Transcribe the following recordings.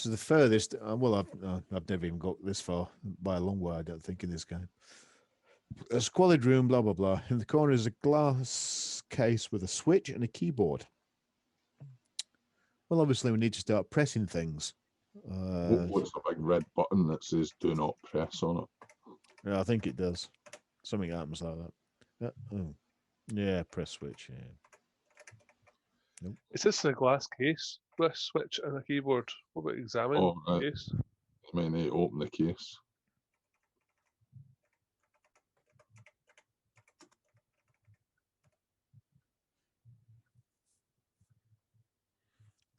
This is the furthest. Well, I've never even got this far by a long way, I don't think, in this game. A squalid room, blah, blah, blah. In the corner is a glass case with a switch and a keyboard. Well, obviously, we need to start pressing things. What's the big red button that says "Do not press" on it? Yeah, I think it does. Something happens like that. Yeah, press switch. Yeah. Nope. Is this a glass case with a switch and a keyboard? What about examine case? I mean, they open the case.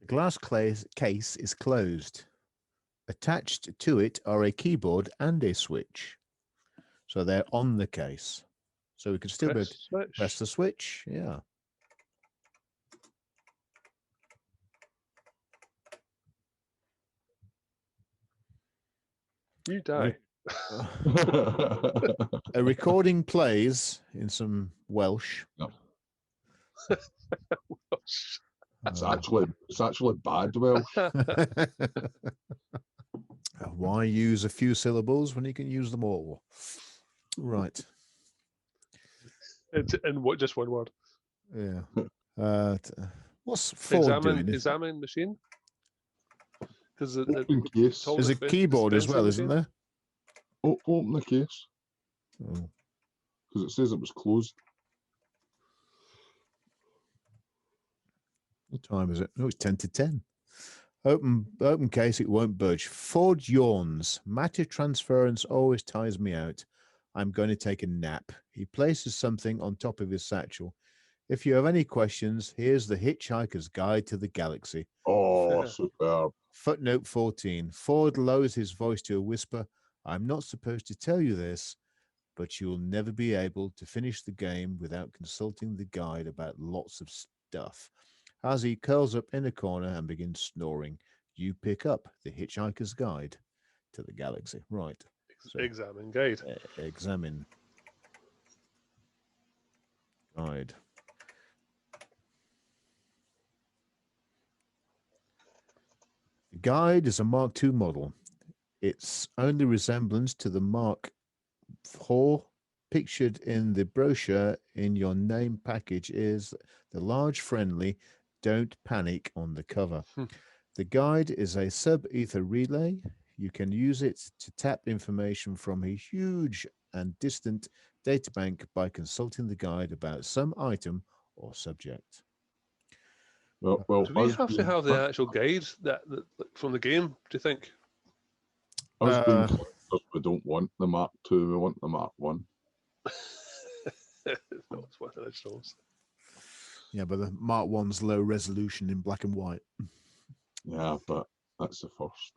The glass case is closed. Attached to it are a keyboard and a switch. So they're on the case. So we can still press the switch. Yeah. You die. A recording plays in some Welsh. No. It's actually bad Welsh. Why use a few syllables when you can use them all? Right. And what? Just one word. Yeah. What's Ford doing? Examine machine. Because there's a keyboard as well, isn't there? Open the case. Because it says it was closed. What time is it? Oh, it's 10 to 10. Open case, it won't budge. Ford yawns. Matter transference always tires me out. I'm going to take a nap. He places something on top of his satchel. If you have any questions, here's the Hitchhiker's Guide to the Galaxy. Oh, superb. Footnote 14. Ford lowers his voice to a whisper. I'm not supposed to tell you this, but you'll never be able to finish the game without consulting the guide about lots of stuff. As he curls up in a corner and begins snoring, you pick up the Hitchhiker's Guide to the Galaxy. Right. So, examine guide. Examine guide. The guide is a Mark II model. Its only resemblance to the Mark IV pictured in the brochure in your name package is the large friendly "Don't Panic" on the cover. The guide is a sub-ether relay. You can use it to tap information from a huge and distant databank by consulting the guide about some item or subject. Well, do we have to have the actual guide that from the game, do you think? Us being collectors, we don't want the Mark II, we want the Mark I. No, it's one of the originals. Yeah, but the Mark I's low resolution in black and white. Yeah, but that's the first.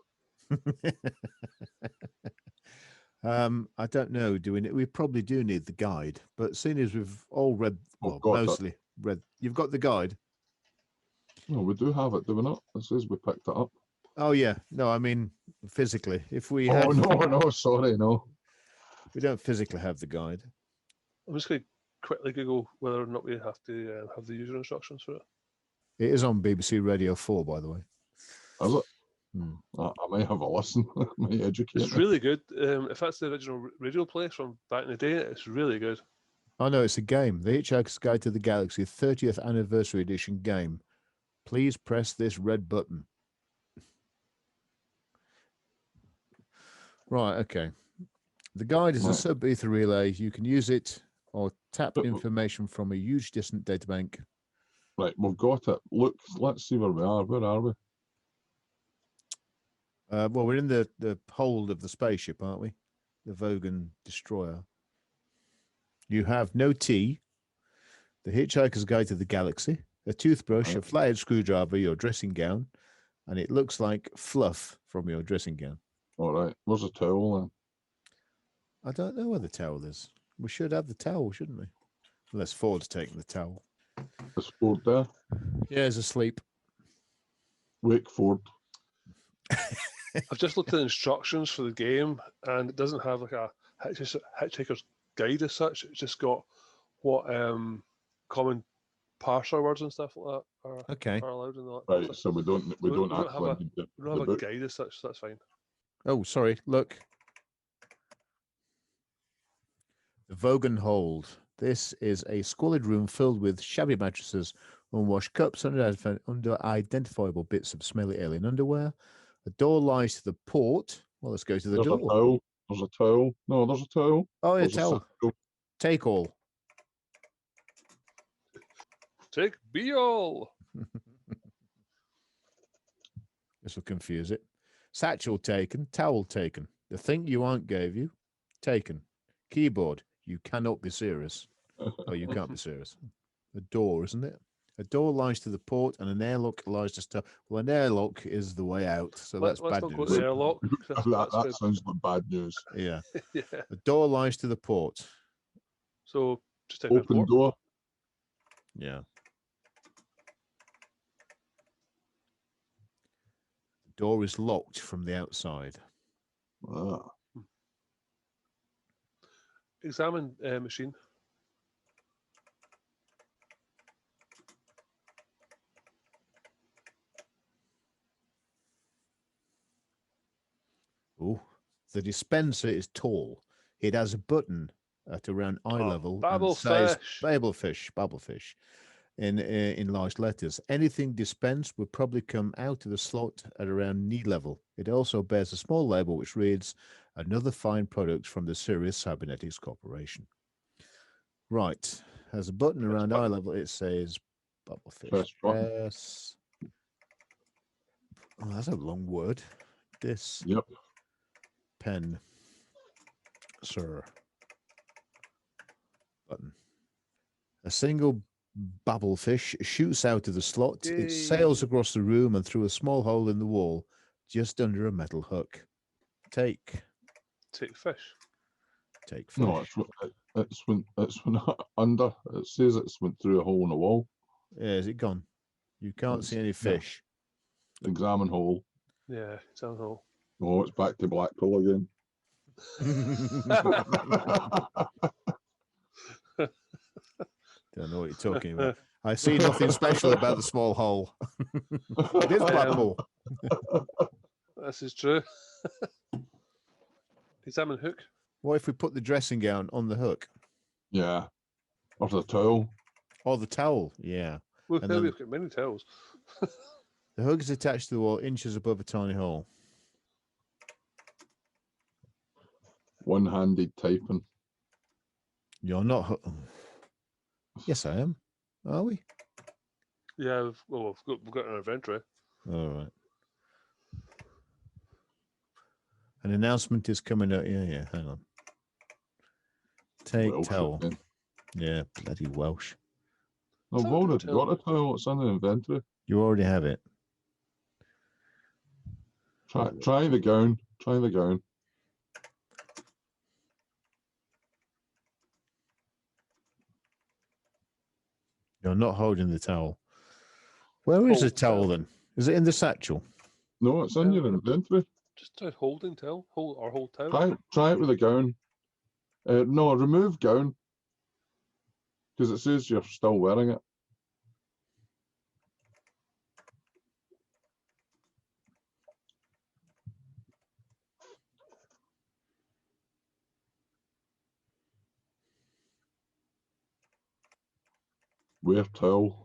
I don't know. We probably do need the guide, but seeing as we've all read, mostly read, you've got the guide. No, we do have it, do we not? It says we picked it up. Oh yeah, no, I mean physically. If we sorry, no. We don't physically have the guide. I'm just going to quickly Google whether or not we have to have the user instructions for it. It is on BBC Radio 4, by the way. Is it? I may have a listen. May educate It's really good. If that's the original radio play from back in the day, it's really good. Oh no, it's a game. The Hitchhiker's Guide to the Galaxy 30th Anniversary Edition game. Please press this red button. Right, okay. The guide is a sub-ether relay. You can use it or tap information from a huge distant databank. Right, we've got it. Look, let's see where we are. Where are we? Well, we're in the hold of the spaceship, aren't we? The Vogan destroyer. You have no tea, the Hitchhiker's Guide to the Galaxy, a toothbrush, a flathead screwdriver, your dressing gown, and it looks like fluff from your dressing gown. All right. Where's the towel then? I don't know where the towel is. We should have the towel, shouldn't we? Unless Ford's taking the towel. Is Ford there? Yeah, he's asleep. Wake Ford. I've just looked at the instructions for the game, and it doesn't have like a Hitchhiker's Guide as such. It's just got what common parser words and stuff like that Okay. are allowed in the Right, so we don't don't have actually a need we don't the have a book. guide as such, so that's fine. Oh, sorry. Look. The Vogan Hold. This is a squalid room filled with shabby mattresses, unwashed cups, unidentifiable bits of smelly alien underwear. A door lies to the port. Well, let's go to the There's door. a towel. There's a towel. No, there's a towel. Oh, yeah, There's a towel. satchel. Take all. Take be all. This will confuse it. Satchel taken. Towel taken. The thing you aunt gave you. Taken. Keyboard. You cannot be serious. Oh, you can't be serious. A door, isn't it? A door lies to the port, and an airlock lies to stuff. Well, an airlock is the way out, so that's Let's bad not go news. to the airlock. That sounds like bad news. Yeah. Yeah. A door lies to the port. So just take a Open port. door. Yeah. The door is locked from the outside. Ah. Examine machine. Oh, the dispenser is tall. It has a button at around eye level and says Babblefish in large letters. Anything dispensed would probably come out of the slot at around knee level. It also bears a small label which reads, "Another fine product from the Sirius Cybernetics Corporation." Right. Has a button around eye level. It says Babblefish. Press button. Press. Oh, that's a long word. This. Yep. Pen. Sir. Button. A single babblefish shoots out of the slot. It sails Yay. across the room and through a small hole in the wall just under a metal hook. Take fish. Take fish. No, it's when under. It says it's went through a hole in the wall. Yeah, is it gone? You can't see any fish. Examine hole. Yeah, examine hole. Oh, it's back to Blackpool again. Don't know what you're talking about. I see nothing special about the small hole. It is Blackpool. This is true. Examine hook. What if we put the dressing gown on the hook? Yeah. Or the towel. Or the towel, yeah. Well, And then we've got many towels. the hook is attached to the wall, inches above a tiny hole. One-handed typing. You're not. Yes, I am. Are we? Yeah, we've got an inventory. All right. An announcement is coming out. Yeah. Hang on. Take Welsh towel. again. Yeah, bloody Welsh. I've already got a towel. It's in the inventory. You already have it. Try the gown. Try the gown. You're not holding the towel. Where is the towel then? Is it in the satchel? No, it's in your inventory. Just try holding towel. Hold towel. Try it with a gown. No, remove gown. Because it says you're still wearing it. Wear towel.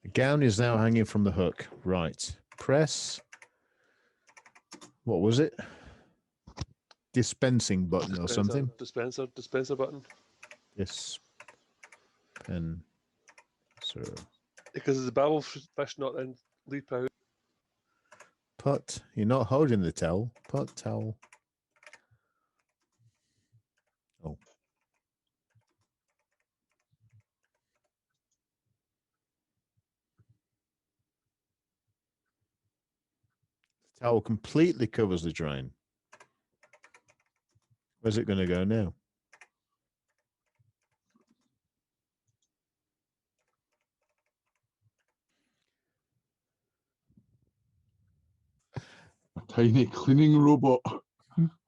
The gown is now hanging from the hook. Right. Press. What was it? Dispensing button or something. Dispenser button. Dispenser. Because it's a babble fish, not then leap out. Put. You're not holding the towel. Put towel. Oh. The towel completely covers the drain. Where's it going to go now? A tiny cleaning robot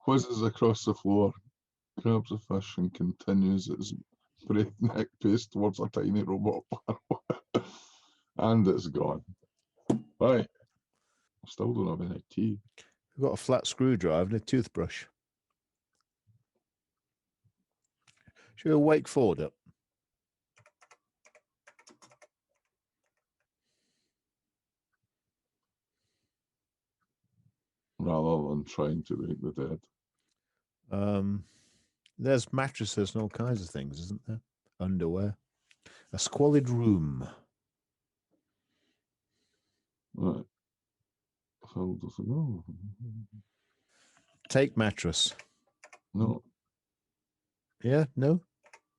whizzes across the floor, grabs a fish, and continues its breakneck pace towards a tiny robot. And it's gone. Right. Still don't have any tea. We've got a flat screwdriver and a toothbrush. Should we wake Ford up? Rather than trying to wake the dead. There's mattresses and all kinds of things, isn't there? Underwear. A squalid room. Right. Phil doesn't know. Take mattress. No. Yeah, no?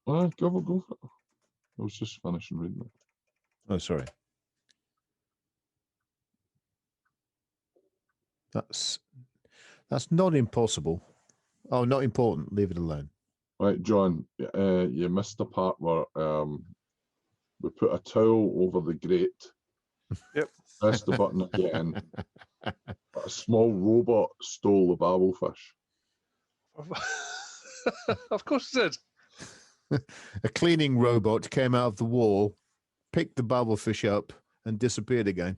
Go for it. I was just finishing reading it. Oh, sorry. That's not impossible. Oh, not important. Leave it alone. Right, John, you missed the part where we put a towel over the grate. Yep. Press the button again. A small robot stole the babblefish. Of course it did. A cleaning robot came out of the wall, picked the babblefish up, and disappeared again.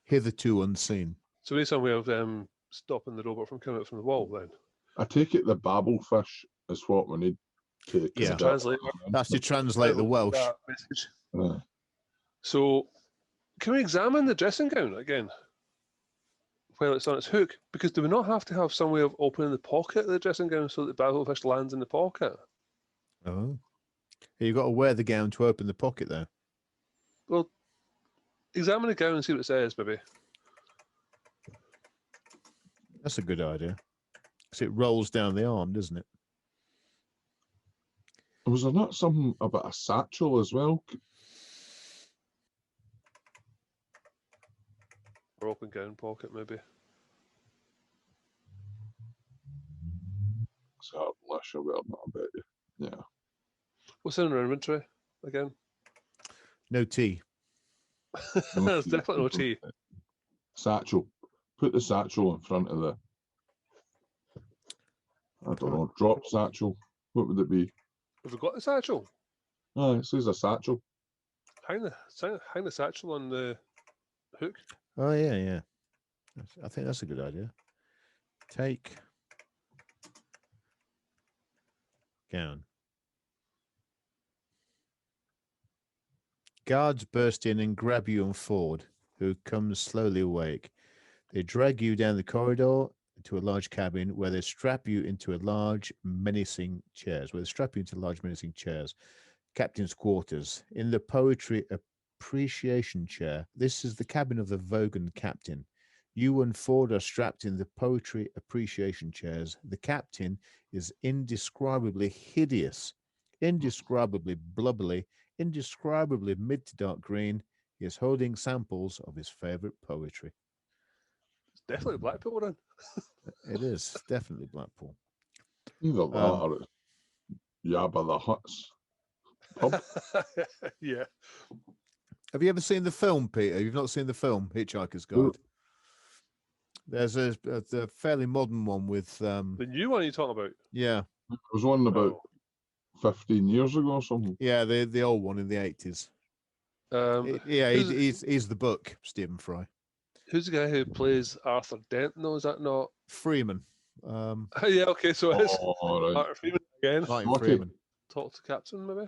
Hitherto unseen. So we need some way of stopping the robot from coming out from the wall then. I take it the babblefish is what we need to Yeah. Translate. That's to translate the Welsh. That message. So, can we examine the dressing gown again while it's on its hook? Because do we not have to have some way of opening the pocket of the dressing gown so that the babblefish lands in the pocket? Oh. You've got to wear the gown to open the pocket, though. Well, examine the gown and see what it says, maybe. That's a good idea. Because it rolls down the arm, doesn't it? Was there not something about a satchel as well? Or open gown pocket, maybe. So unless you're wearing that, I bet you. Yeah. What's in our inventory again? No tea. There's definitely no tea. Satchel. Put the satchel in front of the, I don't know, drop satchel. What would it be? Have we got the satchel? Oh, it says a satchel. Hang the satchel on the hook. Oh, yeah, yeah. I think that's a good idea. Take gown. Guards burst in and grab you and Ford, who comes slowly awake. They drag you down the corridor to a large cabin where they strap you into a large menacing chairs. Captain's quarters. In the poetry appreciation chair, this is the cabin of the Vogan captain. You and Ford are strapped in the poetry appreciation chairs. The captain is indescribably hideous, indescribably blubbly, indescribably mid to dark green. He is holding samples of his favorite poetry. It's definitely Blackpool then. It is definitely Blackpool. Either that or it's Jabba the Hutt's pub. Yeah. Have you ever seen the film, Peter? You've not seen the film Hitchhiker's Guide? There's a fairly modern one with The new one you're talking about? yeah. There was one about 15 years ago or something. Yeah, the old one in the 80s. He's the book, Stephen Fry. Who's the guy who plays Arthur Dent? No, is that not Freeman. yeah, okay, so it is Right. Arthur Freeman again. Martin Freeman. Talk to Captain, maybe?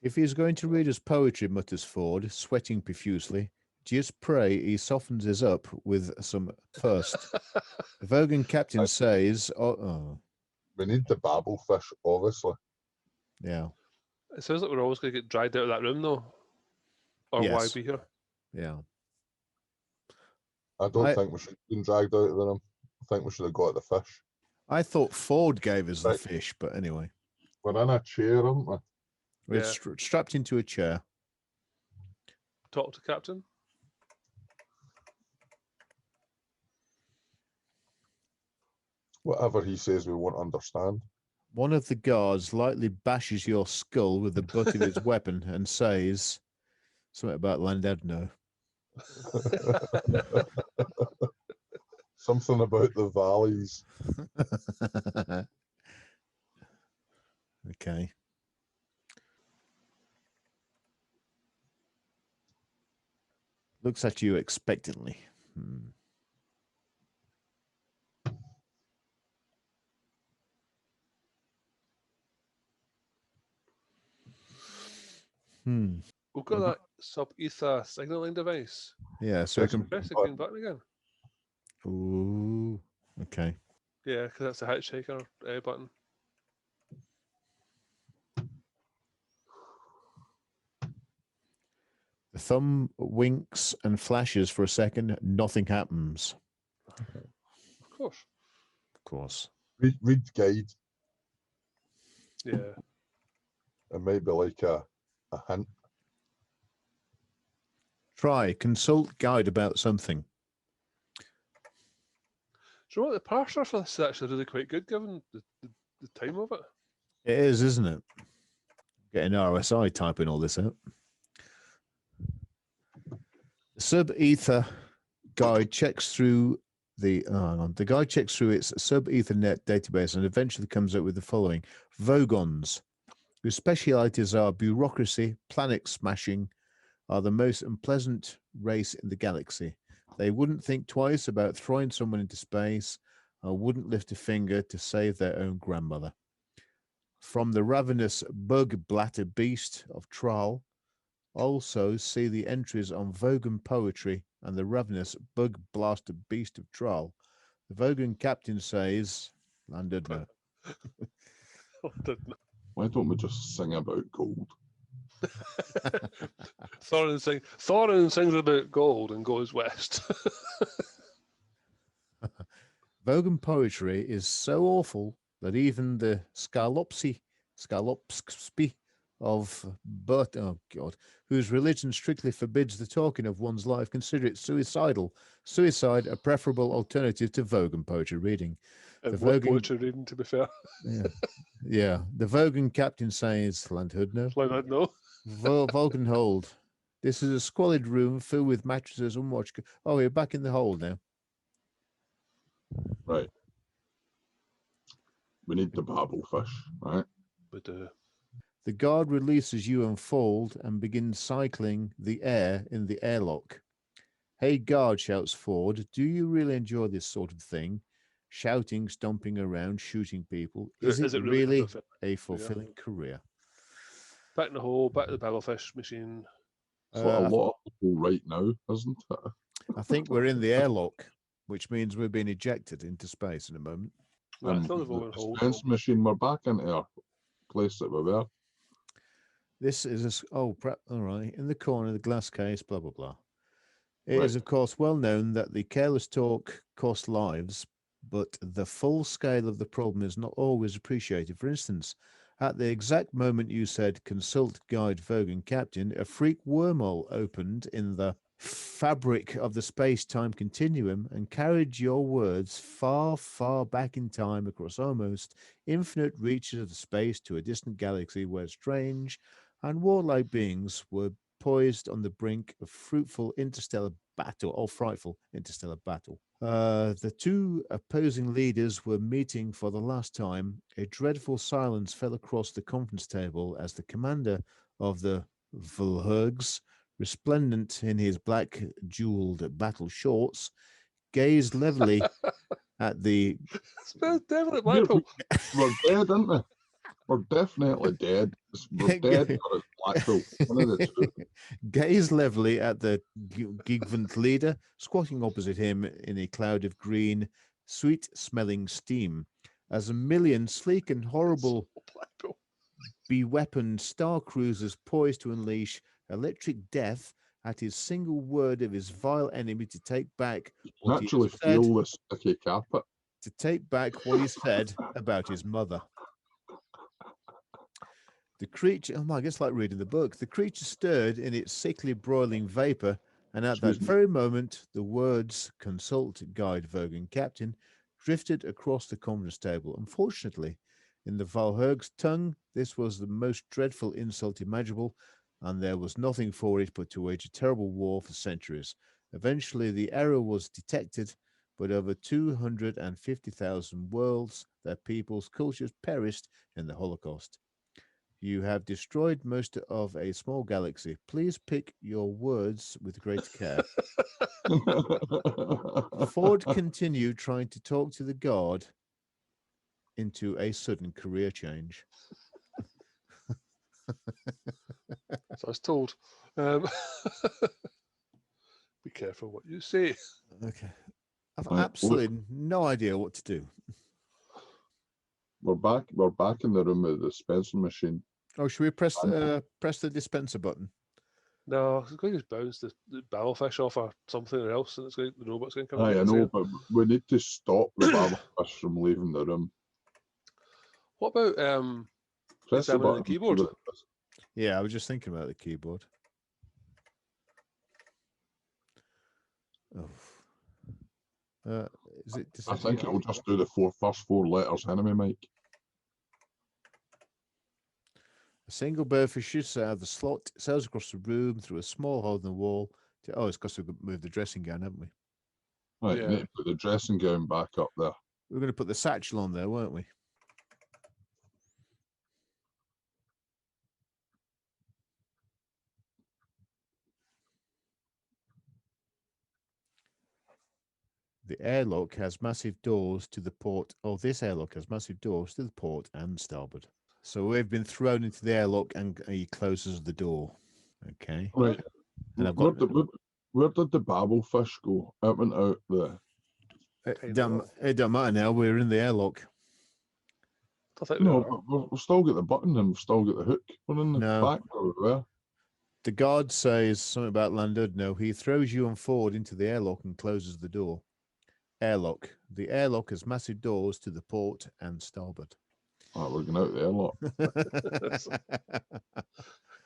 If he's going to read us poetry, mutters Ford, sweating profusely, just pray he softens us up with some first. The Vogan captain says, We need the babblefish, obviously. yeah. It sounds like we're always going to get dragged out of that room, though. Or why Yes. be here? Yeah. I don't think we should have been dragged out of the room. I think we should have got the fish. I thought Ford gave us the Right. fish, but anyway. We're in a chair, aren't we? We're Yeah. strapped into a chair. Talk to Captain. Whatever he says, we won't understand. One of the guards lightly bashes your skull with the butt of his weapon and says something about Landadno. Something about the valleys. Okay. Looks at you expectantly. We've got that sub-ether signaling device. Yeah, so I can. Press the green button again. Ooh, okay. Yeah, because that's the hitchhiker button. The thumb winks and flashes for a second. Nothing happens. Of course. Of course. Read guide. Yeah. It might be like a hint. Try consult guide about something. Do you know what, the parser for this is actually really quite good given the time of it. It is, isn't it? Getting RSI typing all this out. The sub-ether guide checks through the guide checks through its sub-ethernet database and eventually comes up with the following: Vogons, whose specialities are bureaucracy, planet smashing, are the most unpleasant race in the galaxy. They wouldn't think twice about throwing someone into space and wouldn't lift a finger to save their own grandmother. From the ravenous bug blatter beast of Tral, also see the entries on Vogan poetry and the ravenous bug blaster beast of Tral. The Vogan captain says, landed no. Why don't we just sing about gold? Thorin sings about gold and goes west. Vogan poetry is so awful that even the Scalopspi of whose religion strictly forbids the talking of one's life, consider it suicidal. Suicide a preferable alternative to Vogan poetry reading. And what poetry reading, to be fair. Yeah. The Vogan captain says, Landhudno. Landhudno. Vulcan hold. This is a squalid room filled with mattresses and watch. Oh, you're back in the hold now. Right. We need the babblefish, right? But the guard releases you unfold and begins cycling the air in the airlock. Hey, guard, shouts Ford. Do you really enjoy this sort of thing? Shouting, stomping around, shooting people. Is it really a fulfilling career? Back in the hole, back to the babblefish machine. It's what a lot of people right now, isn't it? I think we're in the airlock, which means we're being ejected into space in a moment. The suspense machine, we're back into our place that we were. This is all right. In the corner, the glass case, blah, blah, blah. It is, of course, well known that the careless talk costs lives, but the full scale of the problem is not always appreciated. For instance, at the exact moment you said, consult guide Vogan captain, a freak wormhole opened in the fabric of the space-time continuum and carried your words far, far back in time across almost infinite reaches of space to a distant galaxy where strange and warlike beings were poised on the brink of frightful interstellar battle. The two opposing leaders were meeting for the last time. A dreadful silence fell across the conference table as the commander of the Volhergs, resplendent in his black jeweled battle shorts, gazed levelly at the... We're dead, aren't we? We're definitely dead. We're dead or it's black belt. One of the two. Gaze levelly at the Gigvant leader, squatting opposite him in a cloud of green, sweet-smelling steam, as a million sleek and horrible beweaponed star cruisers poised to unleash electric death at his single word of his vile enemy to take back what he said, to take back what he said about his mother. The creature, I guess like reading the book, the creature stirred in its sickly broiling vapor, and at that very moment, the words, consult guide Vogan captain, drifted across the conference table. Unfortunately, in the Volherg's tongue, this was the most dreadful insult imaginable, and there was nothing for it but to wage a terrible war for centuries. Eventually, the error was detected, but over 250,000 worlds, their peoples, cultures perished in the Holocaust. You have destroyed most of a small galaxy. Please pick your words with great care. Ford continued trying to talk to the god into a sudden career change. So I was told. Be careful what you say. Okay. I've Right, absolutely no idea what to do. We're back in the room with the dispensing machine. Oh, should we press the dispenser button? No, it's going to just bounce the battlefish off or something else, and the robot's going to come and Aye, get I us know, here. but we need to stop the battlefish from leaving the room. What about Press the examining button. the keyboard? Yeah, I was just thinking about the keyboard. Oh. Is it? I think it'll just do the first four letters anyway, Mike. A single bearfish shoots out of the slot, sails across the room through a small hole in the wall. Oh, it's because we've moved the dressing gown, haven't we? Right, Yeah. need to put the dressing gown back up there. We're going to put the satchel on there, weren't we? The airlock has massive doors to the port. Oh, this airlock has massive doors to the port and starboard. So we've been thrown into the airlock and he closes the door. Okay. Right. And I've got... Where did the babblefish go? It went out the... It don't matter now. We're in the airlock. I think No, but we've still got the button and we've still got the hook. We're in the back where we were. The guard says something about Landud. No, he throws you and Ford into the airlock and closes the door. Airlock. The airlock has massive doors to the port and starboard. Oh, we're going out the airlock.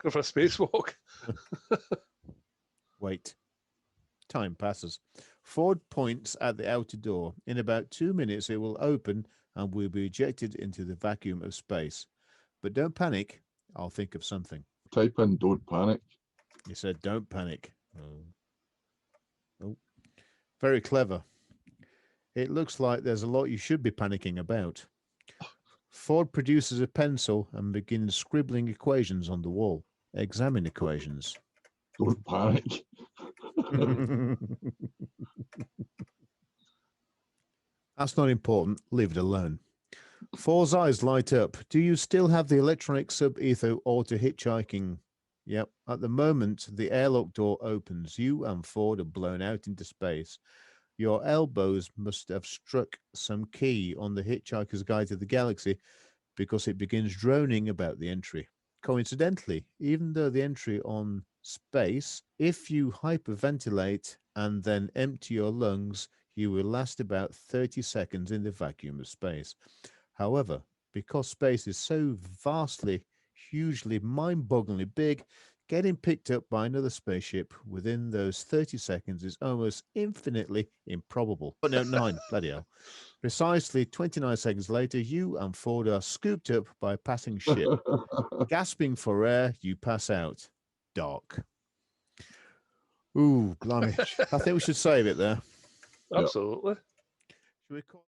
Go for a spacewalk. Wait. Time passes. Ford points at the outer door. In about 2 minutes, it will open and we'll be ejected into the vacuum of space. But don't panic. I'll think of something. Type in "don't panic." He said, don't panic. Oh. Very clever. It looks like there's a lot you should be panicking about. Ford produces a pencil and begins scribbling equations on the wall. Examine equations. Don't panic. That's not important. Leave it alone. Ford's eyes light up. Do you still have the electronic sub-ether auto hitchhiking? Yep. At the moment, the airlock door opens. You and Ford are blown out into space. Your elbows must have struck some key on the Hitchhiker's Guide to the Galaxy because it begins droning about the entry. Coincidentally, even though the entry on space, if you hyperventilate and then empty your lungs, you will last about 30 seconds in the vacuum of space. However, because space is so vastly, hugely, mind-bogglingly big, getting picked up by another spaceship within those 30 seconds is almost infinitely improbable. But no, 9, bloody hell. Precisely 29 seconds later, you and Ford are scooped up by a passing ship. Gasping for air, you pass out. Dark. Ooh, blimey. I think we should save it there. Absolutely. Should we call